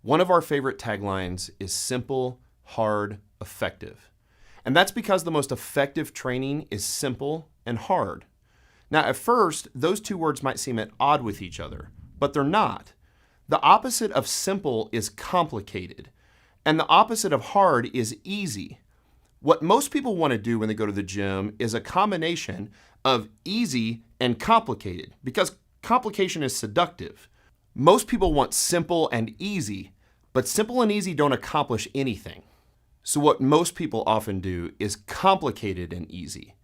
One of our favorite taglines is simple, hard, effective. And that's because the most effective training is simple and hard. Now, at first, those two words might seem at odds with each other, but they're not. The opposite of simple is complicated, and the opposite of hard is easy. What most people want to do when they go to the gym is a combination of easy and complicated, because complication is seductive. Most people want simple and easy, but simple and easy don't accomplish anything. So what most people often do is complicated and easy,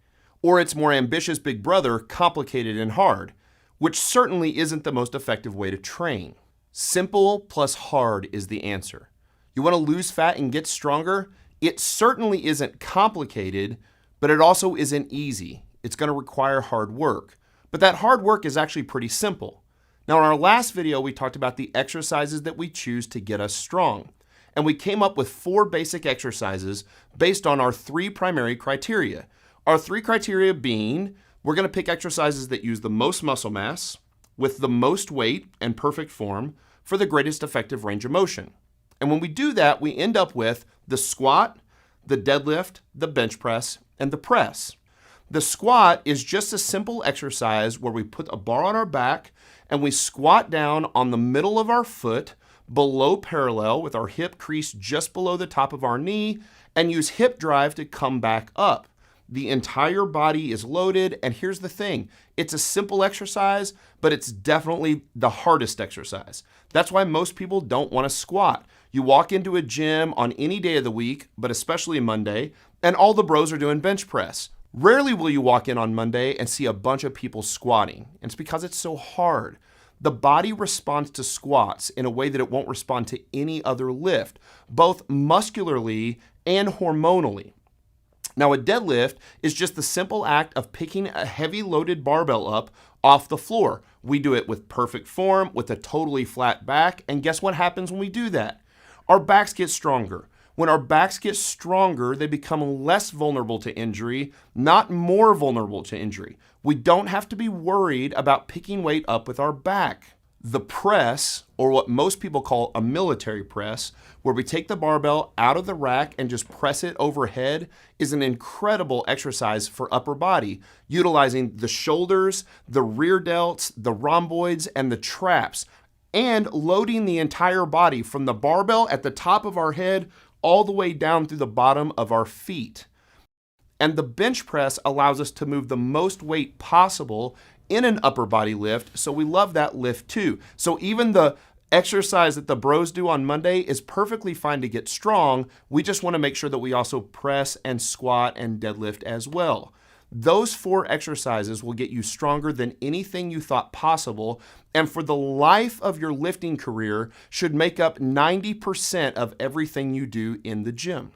or its more ambitious big brother, complicated and hard, which certainly isn't the most effective way to train. Simple plus hard is the answer. You want to lose fat and get stronger? It certainly isn't complicated, but it also isn't easy. It's going to require hard work. But that hard work is actually pretty simple. Now, in our last video, we talked about the exercises that we choose to get us strong. And we came up with 4 basic exercises based on our 3 primary criteria. Our 3 criteria being, we're going to pick exercises that use the most muscle mass, with the most weight and perfect form for the greatest effective range of motion. And when we do that, we end up with the squat, the deadlift, the bench press, and the press. The squat is just a simple exercise where we put a bar on our back and we squat down on the middle of our foot below parallel with our hip crease just below the top of our knee and use hip drive to come back up. The entire body is loaded, and here's the thing. It's a simple exercise, but it's definitely the hardest exercise. That's why most people don't want to squat. You walk into a gym on any day of the week, but especially Monday, and all the bros are doing bench press. Rarely will you walk in on Monday and see a bunch of people squatting. And it's because it's so hard. The body responds to squats in a way that it won't respond to any other lift, both muscularly and hormonally. Now, a deadlift is just the simple act of picking a heavy loaded barbell up off the floor. We do it with perfect form, with a totally flat back, and guess what happens when we do that? Our backs get stronger. When our backs get stronger, they become less vulnerable to injury, not more vulnerable to injury. We don't have to be worried about picking weight up with our back. The press, or what most people call a military press, where we take the barbell out of the rack and just press it overhead, is an incredible exercise for upper body, utilizing the shoulders, the rear delts, the rhomboids, and the traps, and loading the entire body from the barbell at the top of our head all the way down through the bottom of our feet. And the bench press allows us to move the most weight possible in an upper body lift, so we love that lift too. So even the exercise that the bros do on Monday is perfectly fine to get strong. We just want to make sure that we also press and squat and deadlift as well. Those 4 exercises will get you stronger than anything you thought possible, and for the life of your lifting career should make up 90% of everything you do in the gym.